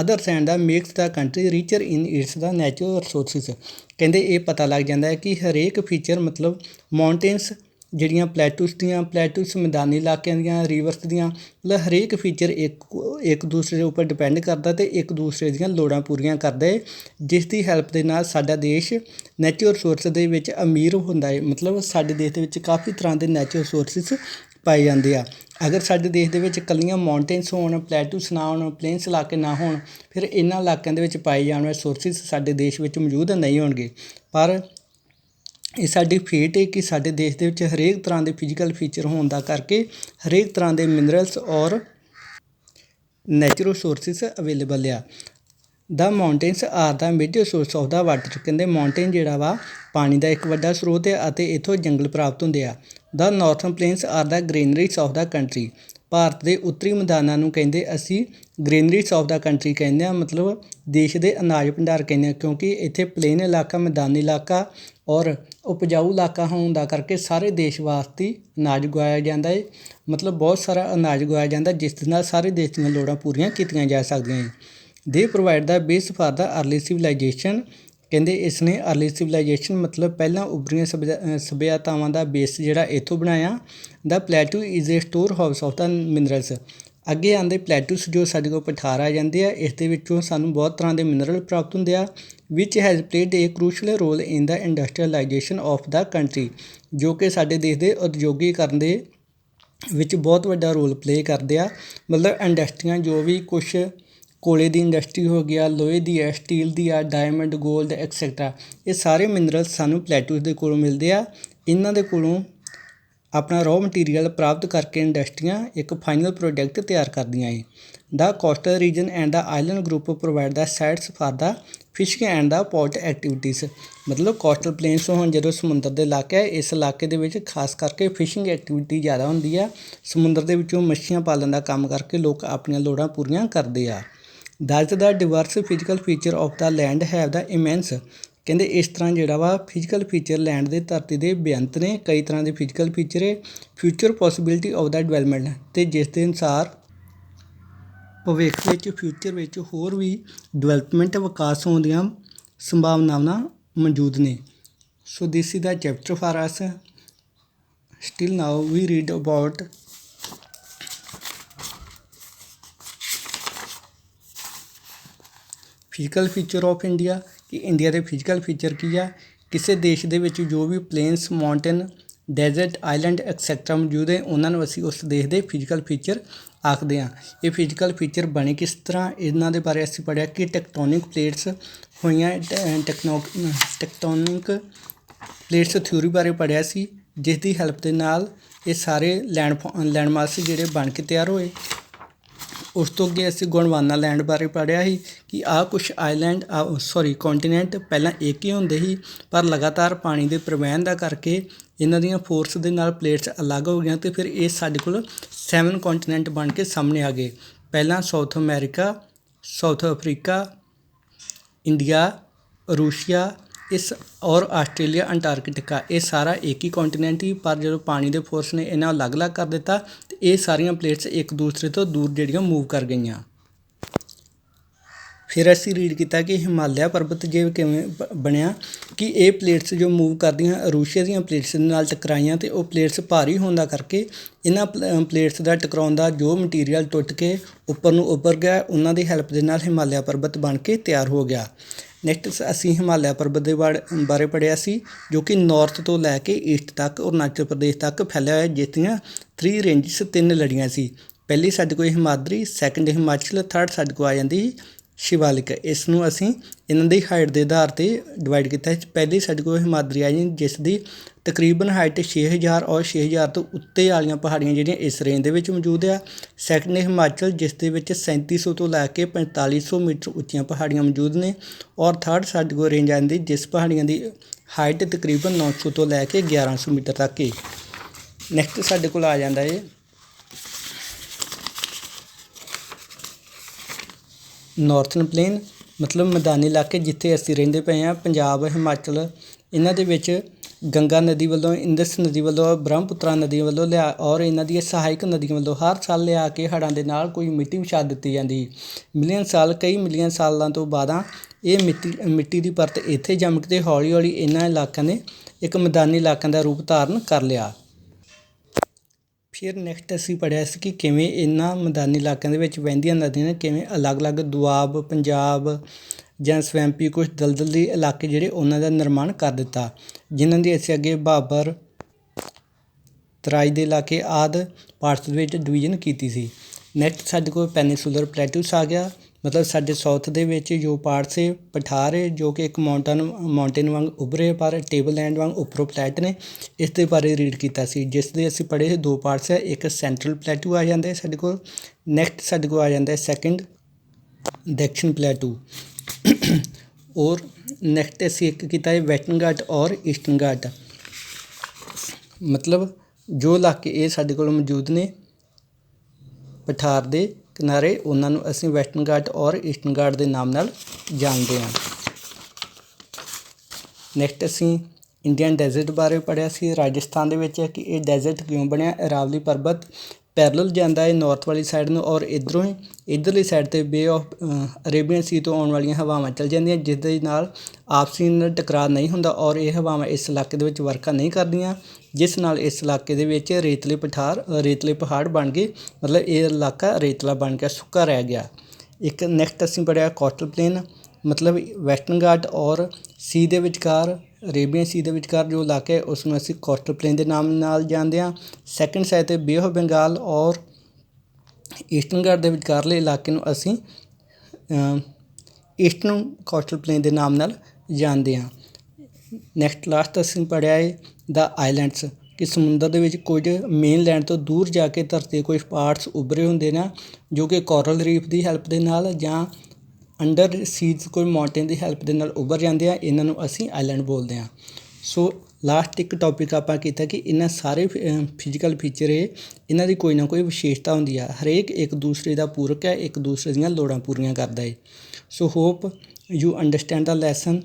others and the makes the country richer in its the natural resources. ਕਹਿੰਦੇ ਇਹ ਪਤਾ ਲੱਗ ਜਾਂਦਾ ਹੈ ਕਿ ਹਰੇਕ ਫੀਚਰ ਮਤਲਬ ਮਾਊਂਟੇਨਸ ਜਿਹੜੀਆਂ ਪਲੇਟੂਸ ਮੈਦਾਨੀ ਇਲਾਕਿਆਂ ਦੀਆਂ, ਰਿਵਰਸ ਦੀਆਂ, ਮਤਲਬ ਹਰੇਕ ਫੀਚਰ ਇੱਕ ਦੂਸਰੇ ਦੇ ਉੱਪਰ ਡਿਪੈਂਡ ਕਰਦਾ ਅਤੇ ਇੱਕ ਦੂਸਰੇ ਦੀਆਂ ਲੋੜਾਂ ਪੂਰੀਆਂ ਕਰਦਾ ਹੈ, ਜਿਸ ਦੀ ਹੈਲਪ ਦੇ ਨਾਲ ਸਾਡਾ ਦੇਸ਼ ਨੈਚੁਰਲ ਰਿਸੋਰਸ ਦੇ ਵਿੱਚ ਅਮੀਰ ਹੁੰਦਾ ਹੈ। ਮਤਲਬ ਸਾਡੇ ਦੇਸ਼ ਦੇ ਵਿੱਚ ਕਾਫੀ ਤਰ੍ਹਾਂ ਦੇ ਨੈਚੁਰਲ ਰਿਸੋਰਸਿਸ ਪਾਏ ਜਾਂਦੇ ਆ। ਅਗਰ ਸਾਡੇ ਦੇਸ਼ ਦੇ ਵਿੱਚ ਇਕੱਲੀਆਂ ਮਾਊਂਟੇਨਸ ਹੋਣ, ਪਲੇਟੂਸ ਨਾ ਹੋਣ, ਪਲੇਨਸ ਇਲਾਕੇ ਨਾ ਹੋਣ, ਫਿਰ ਇਹਨਾਂ ਇਲਾਕਿਆਂ ਦੇ ਵਿੱਚ ਪਾਏ ਜਾਣ ਵਾਲੇ ਸੋਰਸਿਸ ਸਾਡੇ ਦੇਸ਼ ਵਿੱਚ ਮੌਜੂਦ ਨਹੀਂ ਹੋਣਗੇ। ਪਰ ਇਹ ਸਾਡੀ ਫੇਟ ਹੈ ਕਿ ਸਾਡੇ ਦੇਸ਼ ਦੇ ਵਿੱਚ ਹਰੇਕ ਤਰ੍ਹਾਂ ਦੇ ਫਿਜ਼ੀਕਲ ਫੀਚਰ ਹੋਣ ਦਾ ਕਰਕੇ ਹਰੇਕ ਤਰ੍ਹਾਂ ਦੇ ਮਿਨਰਲਸ ਔਰ ਨੈਚੁਰਲ ਸੋਰਸਿਸ ਅਵੇਲੇਬਲ ਆ। The mountains are the major source of the water. ਕਹਿੰਦੇ ਮਾਊਂਟੇਨ ਜਿਹੜਾ ਵਾ ਪਾਣੀ ਦਾ ਇੱਕ ਵੱਡਾ ਸਰੋਤ ਹੈ ਅਤੇ ਇੱਥੋਂ ਜੰਗਲ ਪ੍ਰਾਪਤ ਹੁੰਦੇ ਆ। The northern plains are the greeneries of the country. Bharat ਦੇ ਉੱਤਰੀ ਮੈਦਾਨਾਂ ਨੂੰ ਕਹਿੰਦੇ ਅਸੀਂ ਗ੍ਰੀਨਰੀਜ਼ ਆਫ ਦਾ ਕੰਟਰੀ ਕਹਿੰਦੇ ਹਾਂ, ਮਤਲਬ ਦੇਸ਼ ਦੇ ਅਨਾਜ ਭੰਡਾਰ ਕਹਿੰਦੇ ਹਾਂ, ਕਿਉਂਕਿ ਇੱਥੇ ਪਲੇਨ ਇਲਾਕਾ, ਮੈਦਾਨੀ ਇਲਾਕਾ ਔਰ ਉਪਜਾਊ ਇਲਾਕਾ ਹੋਣ ਦਾ ਕਰਕੇ ਸਾਰੇ ਦੇਸ਼ ਵਾਸਤੇ ਅਨਾਜ ਉਗਾਇਆ ਜਾਂਦਾ ਹੈ। ਮਤਲਬ ਬਹੁਤ ਸਾਰਾ ਅਨਾਜ ਉਗਾਇਆ ਜਾਂਦਾ ਜਿਸ ਦੇ ਨਾਲ ਸਾਰੇ ਦੇਸ਼ ਦੀਆਂ ਲੋੜਾਂ ਪੂਰੀਆਂ ਕੀਤੀਆਂ ਜਾ ਸਕਦੀਆਂ ਹੈ। ਦੇ provide the base for the early civilisation. ਕਹਿੰਦੇ ਇਸ ਨੇ ਅਰਲੀ ਸਿਵਲਾਈਜੇਸ਼ਨ ਮਤਲਬ ਪਹਿਲਾਂ ਉਭਰੀਆਂ ਸੱਭਿਅਤਾਵਾਂ ਦਾ ਬੇਸ ਜਿਹੜਾ ਇੱਥੋਂ ਬਣਾਇਆ। The plateau is a store house of the minerals. ਅੱਗੇ ਆਉਂਦੇ ਪਲੇਟੂਸ ਜੋ ਸਾਡੇ ਕੋਲ ਪਠਾਰ ਆ ਜਾਂਦੇ ਆ, ਇਸ ਦੇ ਵਿੱਚੋਂ ਸਾਨੂੰ ਬਹੁਤ ਤਰ੍ਹਾਂ ਦੇ ਮਿਨਰਲ ਪ੍ਰਾਪਤ ਹੁੰਦੇ ਆ। Which has played a crucial role in the industrialisation of the country. ਜੋ ਕਿ ਸਾਡੇ ਦੇਸ਼ ਦੇ ਉਦਯੋਗੀਕਰਨ ਦੇ ਵਿੱਚ ਬਹੁਤ ਵੱਡਾ ਰੋਲ ਪਲੇਅ ਕਰਦੇ ਆ। ਮਤਲਬ ਇੰਡਸਟਰੀਆਂ ਜੋ ਵੀ ਕੁਛ ਕੋਲੇ ਦੀ ਇੰਡਸਟਰੀ ਹੋ ਗਿਆ, ਲੋਹੇ ਦੀ ਹੈ, ਸਟੀਲ ਦੀ ਆ, ਡਾਇਮੰਡ, ਗੋਲਡ ਐਕਸੈਟਰਾ, ਇਹ ਸਾਰੇ ਮਿਨਰਲਸ ਸਾਨੂੰ ਪਲੇਟੂਸ ਦੇ ਕੋਲੋਂ ਮਿਲਦੇ ਆ। ਇਹਨਾਂ ਦੇ ਕੋਲੋਂ ਆਪਣਾ ਰॉ ਮਟੀਰੀਅਲ ਪ੍ਰਾਪਤ ਕਰਕੇ ਇੰਡਸਟਰੀਆਂ ਇੱਕ ਫਾਈਨਲ ਪ੍ਰੋਡਕਟ ਤਿਆਰ ਕਰਦੀਆਂ ਹੈ। The coastal region and the island group provide the sites for the fishing and the port activities. ਮਤਲਬ ਕੋਸਟਲ ਪਲੇਨਸ ਹੋਣ ਜਦੋਂ ਸਮੁੰਦਰ ਦੇ ਇਲਾਕਾ ਹੈ, ਇਸ ਇਲਾਕੇ ਦੇ ਵਿੱਚ ਖਾਸ ਕਰਕੇ ਫਿਸ਼ਿੰਗ ਐਕਟੀਵਿਟੀ ਜ਼ਿਆਦਾ ਹੁੰਦੀ ਆ। ਸਮੁੰਦਰ ਦੇ ਵਿੱਚੋਂ ਮੱਛੀਆਂ ਪਾਲਣ ਦਾ ਕੰਮ ਕਰਕੇ ਲੋਕ ਆਪਣੀਆਂ ਲੋੜਾਂ ਪੂਰੀਆਂ ਕਰਦੇ ਆ। Thus the diverse physical feature of the land have the immense. ਕਹਿੰਦੇ ਇਸ ਤਰ੍ਹਾਂ ਜਿਹੜਾ ਵਾ ਫਿਜ਼ੀਕਲ ਫੀਚਰ ਲੈਂਡ ਦੇ ਧਰਤੀ ਦੇ ਬੇਅੰਤ ਨੇ, ਕਈ ਤਰ੍ਹਾਂ ਦੇ ਫਿਜ਼ੀਕਲ ਫੀਚਰ ਹੈ। Future possibility of the development, ਅਤੇ ਜਿਸ ਦੇ ਅਨੁਸਾਰ ਭਵਿੱਖ ਵਿੱਚ ਫਿਊਚਰ ਵਿੱਚ ਹੋਰ ਵੀ ਡਿਵੈਲਪਮੈਂਟ ਵਿਕਾਸ ਹੋਣ ਦੀਆਂ ਸੰਭਾਵਨਾਵਾਂ ਮੌਜੂਦ ਨੇ। So this is the chapter for us. Still now we read about physical feature of India ਕਿ ਇੰਡੀਆ ਦੇ ਫਿਜ਼ੀਕਲ ਫੀਚਰ ਕੀ ਆ। ਕਿਸੇ ਦੇਸ਼ ਦੇ ਵਿੱਚ ਜੋ ਵੀ plains, mountain, desert, island etcetera ਮੌਜੂਦ ਹੈ ਉਹਨਾਂ ਨੂੰ ਅਸੀਂ ਉਸ ਦੇਸ਼ ਦੇ ਫਿਜ਼ੀਕਲ ਫੀਚਰ ਆਖਦੇ ਹਾਂ। ਇਹ ਫਿਜ਼ੀਕਲ ਫੀਚਰ ਬਣੇ ਕਿਸ ਤਰ੍ਹਾਂ, ਇਹਨਾਂ ਦੇ ਬਾਰੇ ਅਸੀਂ ਪੜ੍ਹਿਆ ਕਿ ਟੈਕਟੋਨਿਕ ਪਲੇਟਸ ਹੋਈਆਂ। ਟੈਕਟੋਨਿਕ ਪਲੇਟਸ ਥਿਊਰੀ ਬਾਰੇ ਪੜ੍ਹਿਆ ਸੀ, ਜਿਸ ਦੀ ਹੈਲਪ ਦੇ ਨਾਲ ਇਹ ਸਾਰੇ ਲੈਂਡਮਾਰਕਸ ਜਿਹੜੇ ਬਣ ਕੇ ਤਿਆਰ ਹੋਏ। ਉਸ ਤੋਂ ਅੱਗੇ ਅਸੀਂ ਗੋਂਡਵਾਨਾ ਲੈਂਡ ਬਾਰੇ ਪੜ੍ਹਿਆ ਸੀ ਕਿ ਆਹ ਕੁਛ ਕੌਂਟੀਨੈਂਟ ਪਹਿਲਾਂ ਇੱਕ ਹੀ ਹੁੰਦੇ ਸੀ, ਪਰ ਲਗਾਤਾਰ ਪਾਣੀ ਦੇ ਪ੍ਰਬੰਧ ਦਾ ਕਰਕੇ ਇਹਨਾਂ ਦੀਆਂ ਫੋਰਸ ਦੇ ਨਾਲ ਪਲੇਟਸ ਅਲੱਗ ਹੋ ਗਈਆਂ ਅਤੇ ਫਿਰ ਇਹ ਸਾਡੇ ਕੋਲ 7 ਕੌਂਟੀਨੈਂਟ ਬਣ ਕੇ ਸਾਹਮਣੇ ਆ ਗਏ। ਪਹਿਲਾਂ South America, South Africa, India, Russia ਔਰ ਆਸਟ੍ਰੇਲੀਆ, ਅੰਟਾਰਕਟਿਕਾ, ਇਹ ਸਾਰਾ ਇੱਕ ਹੀ ਕੌਂਟੀਨੈਂਟ ਹੀ, ਪਰ ਜਦੋਂ ਪਾਣੀ ਦੇ ਫੋਰਸ ਨੇ ਇਹਨਾਂ ਅਲੱਗ ਅਲੱਗ ਕਰ ਦਿੱਤਾ ਅਤੇ ਇਹ ਸਾਰੀਆਂ ਪਲੇਟਸ ਇੱਕ ਦੂਸਰੇ ਤੋਂ ਦੂਰ ਜਿਹੜੀਆਂ ਮੂਵ ਕਰ ਗਈਆਂ। ਫਿਰ ਅਸੀਂ ਰੀਡ ਕੀਤਾ ਕਿ ਹਿਮਾਲਿਆ ਪਰਬਤ ਜੇ ਕਿਵੇਂ ਬਣਿਆ ਕਿ ਇਹ ਪਲੇਟਸ ਜੋ ਮੂਵ ਕਰਦੀਆਂ ਰੂਸ਼ੀਆ ਦੀਆਂ ਪਲੇਟਸ ਦੇ ਨਾਲ ਟਕਰਾਈਆਂ ਅਤੇ ਉਹ ਪਲੇਟਸ ਭਾਰੀ ਹੋਣ ਦਾ ਕਰਕੇ ਇਹਨਾਂ ਪਲੇਟਸ ਦਾ ਟਕਰਾਉਣ ਦਾ ਜੋ ਮਟੀਰੀਅਲ ਟੁੱਟ ਕੇ ਉੱਪਰ ਨੂੰ ਉੱਭਰ ਗਿਆ, ਉਹਨਾਂ ਦੀ ਹੈਲਪ ਦੇ ਨਾਲ ਹਿਮਾਲਿਆ ਪਰਬਤ ਬਣ ਕੇ ਤਿਆਰ ਹੋ ਗਿਆ। ਨੈਕਸਟ ਅਸੀਂ ਹਿਮਾਲਿਆ ਪਰਬਤ ਦੇ ਬਾਰੇ ਪੜ੍ਹਿਆ ਸੀ, ਜੋ ਕਿ ਨਾਰਥ ਤੋਂ ਲੈ ਕੇ ਈਸਟ ਤੱਕ ਅਰੁਣਾਚਲ ਪ੍ਰਦੇਸ਼ ਤੱਕ ਫੈਲਿਆ ਹੋਇਆ, ਜਿਸ ਦੀਆਂ 3 ਰੇਂਜਸ 3 ਲੜੀਆਂ ਸੀ। ਪਹਿਲੀ ਸਾਡੇ ਕੋਲ ਹਿਮਾਦਰੀ, ਸੈਕਿੰਡ ਹਿਮਾਚਲ, ਥਰਡ ਸਾਡੇ ਕੋਲ ਆ ਜਾਂਦੀ ਸ਼ਿਵਾਲਿਕ। ਇਸ ਨੂੰ ਅਸੀਂ ਇਹਨਾਂ ਦੀ ਹਾਈਟ ਦੇ ਆਧਾਰ 'ਤੇ ਡਿਵਾਈਡ ਕੀਤਾ। ਪਹਿਲੀ ਸਾਡੇ ਕੋਲ ਹਿਮਾਦਰੀ ਆ ਜਾਂਦੀ, ਜਿਸ ਦੀ ਤਕਰੀਬਨ ਹਾਈਟ 6000 ਔਰ 6000 ਤੋਂ ਉੱਤੇ ਵਾਲੀਆਂ ਪਹਾੜੀਆਂ ਜਿਹੜੀਆਂ ਇਸ ਰੇਂਜ ਦੇ ਵਿੱਚ ਮੌਜੂਦ ਆ। ਸੈਕਿੰਡ ਹਿਮਾਚਲ, ਜਿਸ ਦੇ ਵਿੱਚ 3700 ਤੋਂ ਲੈ ਕੇ 4500 ਮੀਟਰ ਉੱਚੀਆਂ ਪਹਾੜੀਆਂ ਮੌਜੂਦ ਨੇ। ਔਰ ਥਰਡ ਸਾਡੇ ਕੋਲ ਰੇਂਜ ਆ ਜਾਂਦੀ, ਜਿਸ ਪਹਾੜੀਆਂ ਦੀ ਹਾਈਟ ਤਕਰੀਬਨ 900 ਤੋਂ ਲੈ ਕੇ 1100 ਮੀਟਰ ਤੱਕ ਹੀ। ਨੈਕਸਟ ਸਾਡੇ ਕੋਲ ਆ ਜਾਂਦਾ ਹੈ ਨਾਰਥਰਨ ਪਲੇਨ, ਮਤਲਬ ਮੈਦਾਨੀ ਇਲਾਕੇ ਜਿੱਥੇ ਅਸੀਂ ਰਹਿੰਦੇ ਪਏ ਹਾਂ, ਪੰਜਾਬ, ਹਿਮਾਚਲ। ਇਹਨਾਂ ਦੇ ਵਿੱਚ ਗੰਗਾ ਨਦੀ ਵੱਲੋਂ, ਇੰਦਸ ਨਦੀ ਵੱਲੋਂ, ਬ੍ਰਹਮਪੁੱਤਰਾ ਨਦੀ ਵੱਲੋਂ ਔਰ ਇਹਨਾਂ ਦੀਆਂ ਸਹਾਇਕ ਨਦੀਆਂ ਵੱਲੋਂ ਹਰ ਸਾਲ ਲਿਆ ਕੇ ਹੜ੍ਹਾਂ ਦੇ ਨਾਲ ਕੋਈ ਮਿੱਟੀ ਵਿਛਾ ਦਿੱਤੀ ਜਾਂਦੀ। ਕਈ ਮਿਲੀਅਨ ਸਾਲਾਂ ਤੋਂ ਬਾਅਦ ਇਹ ਮਿੱਟੀ ਦੀ ਪਰਤ ਇੱਥੇ ਜੰਮ ਕੇ ਹੌਲੀ ਹੌਲੀ ਇਹਨਾਂ ਇਲਾਕਿਆਂ ਨੇ ਇੱਕ ਮੈਦਾਨੀ ਇਲਾਕਿਆਂ ਦਾ ਰੂਪ ਧਾਰਨ ਕਰ ਲਿਆ। ਫਿਰ ਨੈਕਸਟ ਅਸੀਂ ਪੜ੍ਹਿਆ ਸੀ ਕਿ ਕਿਵੇਂ ਇਹਨਾਂ ਮੈਦਾਨੀ ਇਲਾਕਿਆਂ ਦੇ ਵਿੱਚ ਵਹਿੰਦੀਆਂ ਨਦੀਆਂ ਨੇ ਕਿਵੇਂ ਅਲੱਗ-ਅਲੱਗ ਦੁਆਬ, ਪੰਜਾਬ ਜਾਂ ਸਵੈਂਪੀ, ਕੁਛ ਦਲਦਲੀ ਇਲਾਕੇ ਜਿਹੜੇ ਉਹਨਾਂ ਦਾ ਨਿਰਮਾਣ ਕਰ ਦਿੱਤਾ, ਜਿਨ੍ਹਾਂ ਦੀ ਅਸੀਂ ਅੱਗੇ ਭਾਬਰ, ਤਰਾਈ ਦੇ ਇਲਾਕੇ ਆਦਿ ਪਾਰਟਸ ਦੇ ਵਿੱਚ ਡਿਵੀਜ਼ਨ ਕੀਤੀ ਸੀ। ਨੈਕਸਟ ਸਾਡੇ ਕੋਲ ਪੈਨੀਨਸੂਲਰ ਪਲੇਟੂਸ ਆ ਗਿਆ, ਮਤਲਬ ਸਾਡੇ ਸਾਊਥ ਦੇ ਵਿੱਚ ਜੋ ਪਾਰਟਸ ਹੈ ਪਠਾਰ ਹੈ, ਜੋ ਕਿ ਇੱਕ ਮਾਊਂਟੇਨ ਵਾਂਗ ਉੱਭਰੇ ਪਰ ਟੇਬਲ ਲੈਂਡ ਵਾਂਗ ਉੱਪਰੋਂ ਫਲੈਟ ਨੇ। ਇਸ ਦੇ ਬਾਰੇ ਰੀਡ ਕੀਤਾ ਸੀ, ਜਿਸ ਦੇ ਅਸੀਂ ਪੜ੍ਹੇ 2 ਪਾਰਟਸ ਹੈ। ਇੱਕ ਸੈਂਟਰਲ ਪਲੇਟੂ ਆ ਜਾਂਦਾ ਸਾਡੇ ਕੋਲ, ਨੈਕਸਟ ਸਾਡੇ ਕੋਲ ਆ ਜਾਂਦਾ ਸੈਕਿੰਡ ਦੈਕਸ਼ਨ ਪਲੇਟੂ। ਔਰ ਨੈਕਸਟ ਅਸੀਂ ਇੱਕ ਕੀਤਾ ਹੈ ਵੈਸਟਰਨ ਘਾਟ ਔਰ ਈਸਟਰਨ ਘਾਟ, ਮਤਲਬ ਜੋ ਇਲਾਕੇ ਇਹ ਸਾਡੇ ਕੋਲ ਮੌਜੂਦ ਨੇ ਪਠਾਰ ਦੇ ਕਿਨਾਰੇ, ਉਹਨਾਂ ਨੂੰ ਅਸੀਂ ਵੈਸਟਰਨ ਘਾਟ ਔਰ ਈਸਟਰਨ ਘਾਟ ਦੇ ਨਾਮ ਨਾਲ ਜਾਣਦੇ ਹਾਂ। ਨੈਕਸਟ ਅਸੀਂ ਇੰਡੀਅਨ ਡੈਜ਼ਰਟ ਬਾਰੇ ਪੜ੍ਹਿਆ ਸੀ, ਰਾਜਸਥਾਨ ਦੇ ਵਿੱਚ ਹੈ ਕਿ ਇਹ ਡੈਜ਼ਰਟ ਕਿਉਂ ਬਣਿਆ। ਅਰਾਵਲੀ ਪਰਬਤ ਪੈਰਲਲ ਜਾਂਦਾ ਹੈ ਨਾਰਥ ਵਾਲੀ ਸਾਈਡ ਨੂੰ ਔਰ ਇੱਧਰੋਂ ਹੀ ਇੱਧਰਲੀ ਸਾਈਡ 'ਤੇ ਬੇ ਆਫ ਅਰੇਬੀਅਨ ਸੀ ਤੋਂ ਆਉਣ ਵਾਲੀਆਂ ਹਵਾਵਾਂ ਚੱਲ ਜਾਂਦੀਆਂ, ਜਿਸ ਦੇ ਨਾਲ ਆਪਸੀ ਟਕਰਾਅ ਨਹੀਂ ਹੁੰਦਾ ਔਰ ਇਹ ਹਵਾਵਾਂ ਇਸ ਇਲਾਕੇ ਦੇ ਵਿੱਚ ਵਰਖਾ ਨਹੀਂ ਕਰਦੀਆਂ, ਜਿਸ ਨਾਲ ਇਸ ਇਲਾਕੇ ਦੇ ਵਿੱਚ ਰੇਤਲੇ ਪਹਾੜ ਬਣ ਗਏ, ਮਤਲਬ ਇਹ ਇਲਾਕਾ ਰੇਤਲਾ ਬਣ ਗਿਆ, ਸੁੱਕਾ ਰਹਿ ਗਿਆ। ਇੱਕ ਨੈਕਸਟ ਅਸੀਂ ਪੜ੍ਹਿਆ ਕੋਸਟਲ ਪਲੇਨ, ਮਤਲਬ ਵੈਸਟਰਨ ਘਾਟ ਔਰ ਸੀ ਦੇ ਵਿਚਕਾਰ, ਅਰੇਬੀਅਨ ਸੀ ਦੇ ਵਿਚਕਾਰ ਜੋ ਇਲਾਕਾ ਹੈ ਉਸ ਨੂੰ ਅਸੀਂ ਕੋਸਟਲ ਪਲੇਨ ਦੇ ਨਾਮ ਨਾਲ ਜਾਣਦੇ ਹਾਂ। ਸੈਕਿੰਡ ਸਾਈਡ 'ਤੇ ਬੇ ਆਫ ਬੰਗਾਲ ਔਰ ਈਸਟਰਨ ਘਾਟ ਦੇ ਵਿਚਕਾਰਲੇ ਇਲਾਕੇ ਨੂੰ ਅਸੀਂ ਈਸਟਰਨ ਕੋਸਟਲ ਪਲੇਨ ਦੇ ਨਾਮ ਨਾਲ ਜਾਣਦੇ ਹਾਂ। ਨੈਕਸਟ ਲਾਸਟ ਅਸੀਂ ਪੜ੍ਹਿਆ ਹੈ ਦਾ ਆਈਲੈਂਡਸ, ਕਿ ਸਮੁੰਦਰ ਦੇ ਵਿੱਚ ਕੁਝ ਮੇਨ ਲੈਂਡ ਤੋਂ ਦੂਰ ਜਾ ਕੇ ਧਰਤੀ ਕੁਝ ਪਾਰਟਸ ਉੱਭਰੇ ਹੁੰਦੇ ਨੇ, ਜੋ ਕਿ ਕੋਰਲ ਰੀਫ ਦੀ ਹੈਲਪ ਦੇ ਨਾਲ ਜਾਂ ਅੰਡਰ ਸੀਜ਼ ਕੋਈ ਮਾਊਂਟੇਨ ਦੀ ਹੈਲਪ ਦੇ ਨਾਲ ਉੱਭਰ ਜਾਂਦੇ ਆ, ਇਹਨਾਂ ਨੂੰ ਅਸੀਂ ਆਈਲੈਂਡ ਬੋਲਦੇ ਹਾਂ। ਸੋ ਲਾਸਟ ਇੱਕ ਟੌਪਿਕ ਆਪਾਂ ਕੀਤਾ ਕਿ ਇਹਨਾਂ ਸਾਰੇ ਫਿਜ਼ੀਕਲ ਫੀਚਰ ਇਹਨਾਂ ਦੀ ਕੋਈ ਨਾ ਕੋਈ ਵਿਸ਼ੇਸ਼ਤਾ ਹੁੰਦੀ ਆ, ਹਰੇਕ ਇੱਕ ਦੂਸਰੇ ਦਾ ਪੂਰਕ ਹੈ, ਇੱਕ ਦੂਸਰੇ ਦੀਆਂ ਲੋੜਾਂ ਪੂਰੀਆਂ ਕਰਦਾ ਹੈ। ਸੋ hop you understand the lesson,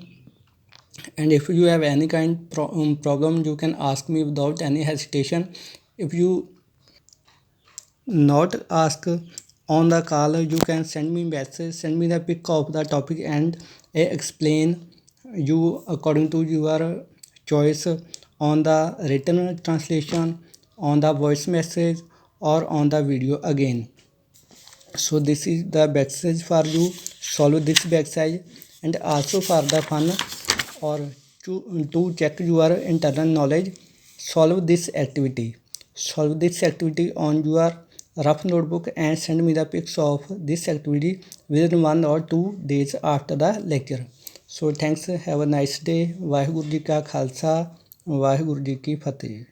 and if you have any kind problem you can ask me without any hesitation. If you not ask On the call you can send me message, send me the pic of the topic, and I explain you according to your choice on the written translation, on the voice message, or on the video again. So this is the exercise for you. Solve this exercise, and also for the fun or to check your internal knowledge, solve this activity. Solve this activity on your rough notebook and send me the pics of this activity within 1 or 2 days after the lecture. So thanks, have a nice day. Waheguru ji ਕਾ ਖਾਲਸਾ, ਵਾਹਿਗੁਰੂ ਜੀ ਕੀ ਫਤਿਹ।